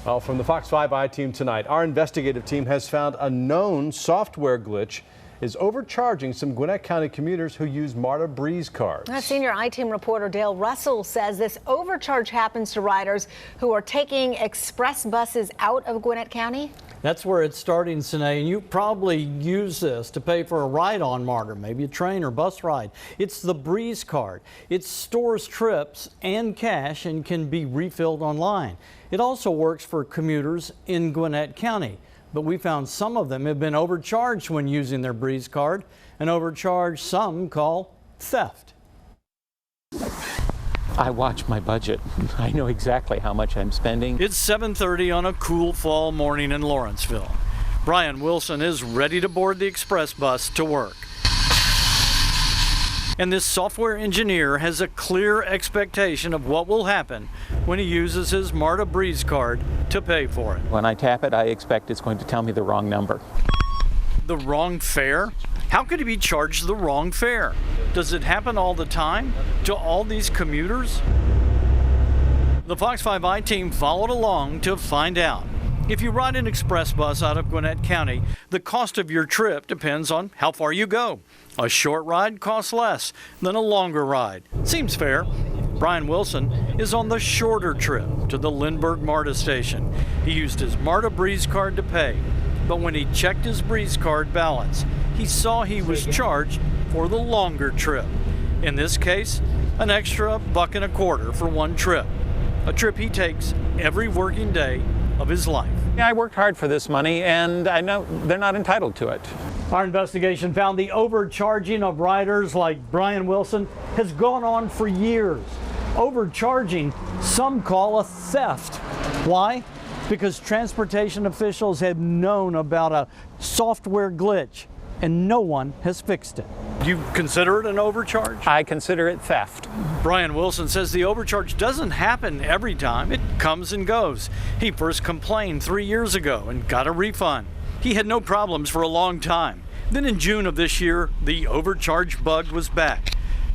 Well, from the Fox 5 I-Team tonight, our investigative team has found a known software glitch is overcharging some Gwinnett County commuters who use MARTA Breeze cards. Senior I-Team reporter Dale Russell says this overcharge happens to riders who are taking Xpress buses out of Gwinnett County. That's where it's starting, Sinead, and you probably use this to pay for a ride on MARTA, maybe a train or bus ride. It's the Breeze card. It stores trips and cash and can be refilled online. It also works for commuters in Gwinnett County, but we found some of them have been overcharged when using their Breeze card, an overcharge some call theft. I watch my budget. I know exactly how much I'm spending. It's 7:30 on a cool fall morning in Lawrenceville. Brian Wilson is ready to board the Xpress bus to work. And this software engineer has a clear expectation of what will happen when he uses his MARTA Breeze card to pay for it. When I tap it, I expect it's going to tell me the wrong number. The wrong fare? How could he be charged the wrong fare? Does it happen all the time to all these commuters? The Fox 5 I-Team followed along to find out. If you ride an Xpress bus out of Gwinnett County, the cost of your trip depends on how far you go. A short ride costs less than a longer ride. Seems fair. Brian Wilson is on the shorter trip to the Lindbergh MARTA station. He used his MARTA Breeze card to pay, but when he checked his Breeze card balance, he saw he was charged for the longer trip. In this case, an extra $1.25 for one trip. A trip he takes every working day of his life. I worked hard for this money, and I know they're not entitled to it. Our investigation found the overcharging of riders like Brian Wilson has gone on for years. Overcharging, some call a theft. Why? Because transportation officials have known about a software glitch and no one has fixed it. You consider it an overcharge? I consider it theft. Brian Wilson says the overcharge doesn't happen every time. It comes and goes. He first complained 3 years ago and got a refund. He had no problems for a long time. Then in June of this year, the overcharge bug was back.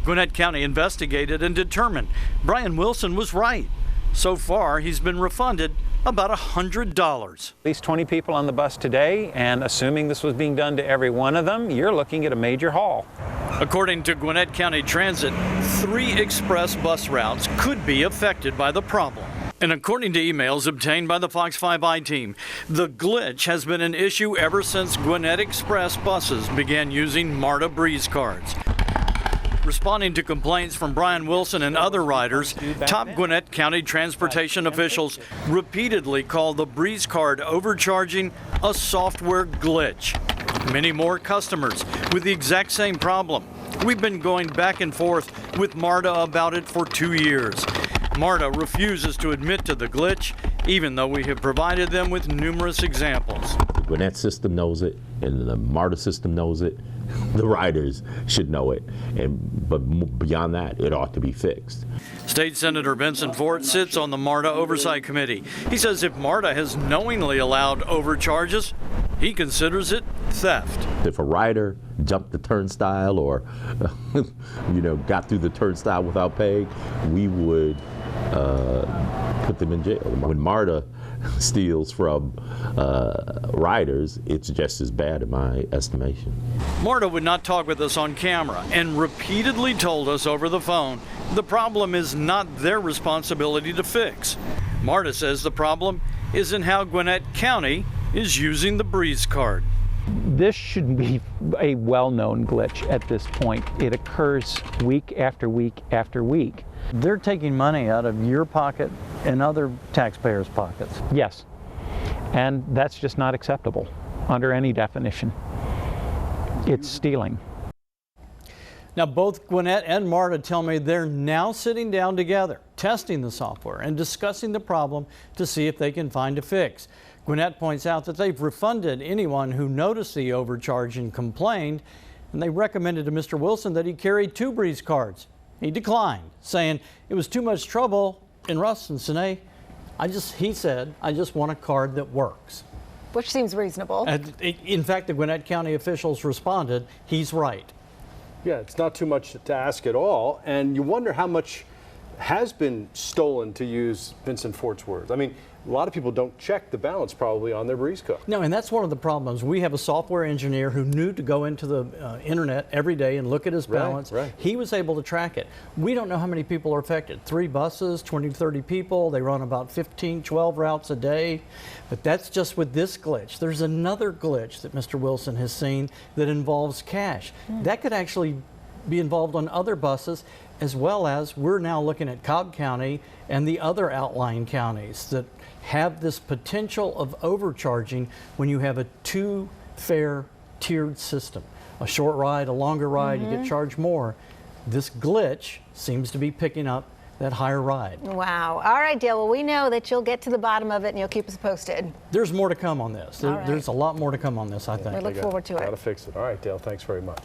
Gwinnett County investigated and determined Brian Wilson was right. So far, he's been refunded about $100. At least 20 people on the bus today, and assuming this was being done to every one of them, you're looking at a major haul. According to Gwinnett County Transit, 3 Xpress bus routes could be affected by the problem. And according to emails obtained by the Fox 5 I-Team, the glitch has been an issue ever since Gwinnett Xpress buses began using MARTA Breeze cards. Responding to complaints from Brian Wilson and other riders, top Gwinnett County transportation officials repeatedly call the Breeze card overcharging a software glitch. Many more customers with the exact same problem. We've been going back and forth with MARTA about it for 2 years. MARTA refuses to admit to the glitch, even though we have provided them with numerous examples. The Gwinnett system knows it, and the MARTA system knows it. The riders should know it, but beyond that, it ought to be fixed. State Senator Benson Fort sits on the MARTA Oversight Committee. He says if MARTA has knowingly allowed overcharges, he considers it theft. If a rider jumped the turnstile or, got through the turnstile without paying, we would put them in jail. When MARTA steals from riders, it's just as bad in my estimation. MARTA would not talk with us on camera and repeatedly told us over the phone the problem is not their responsibility to fix. MARTA says the problem is in how Gwinnett County is using the Breeze card. This should be a well-known glitch at this point. It occurs week after week after week. They're taking money out of your pocket and other taxpayers' pockets. Yes, and that's just not acceptable under any definition. It's stealing. Now, both Gwinnett and MARTA tell me they're now sitting down together, testing the software and discussing the problem to see if they can find a fix. Gwinnett points out that they've refunded anyone who noticed the overcharge and complained, and they recommended to Mr. Wilson that he carry 2 Breeze cards. He declined, saying it was too much trouble. And Russ and Sinead, he said, I just want a card that works. Which seems reasonable. In fact, the Gwinnett County officials responded, he's right. Yeah, it's not too much to ask at all, and you wonder how much has been stolen, to use Vincent Fort's words. I mean, a lot of people don't check the balance probably on their Breeze car. No, and that's one of the problems. We have a software engineer who knew to go into the internet every day and look at his balance. Right. He was able to track it. We don't know how many people are affected. 3 buses, 20, 30 people. They run about 15, 12 routes a day. But that's just with this glitch. There's another glitch that Mr. Wilson has seen that involves cash. That could actually be involved on other buses, as well as we're now looking at Cobb County and the other outlying counties that have this potential of overcharging when you have a 2-fare tiered system. A short ride, a longer ride, you get charged more. This glitch seems to be picking up that higher ride. Wow. All right, Dale. Well, we know that you'll get to the bottom of it and you'll keep us posted. There's more to come on this. All right. There's a lot more to come on this, I think. We look forward to it. Got to fix it. All right, Dale, thanks very much.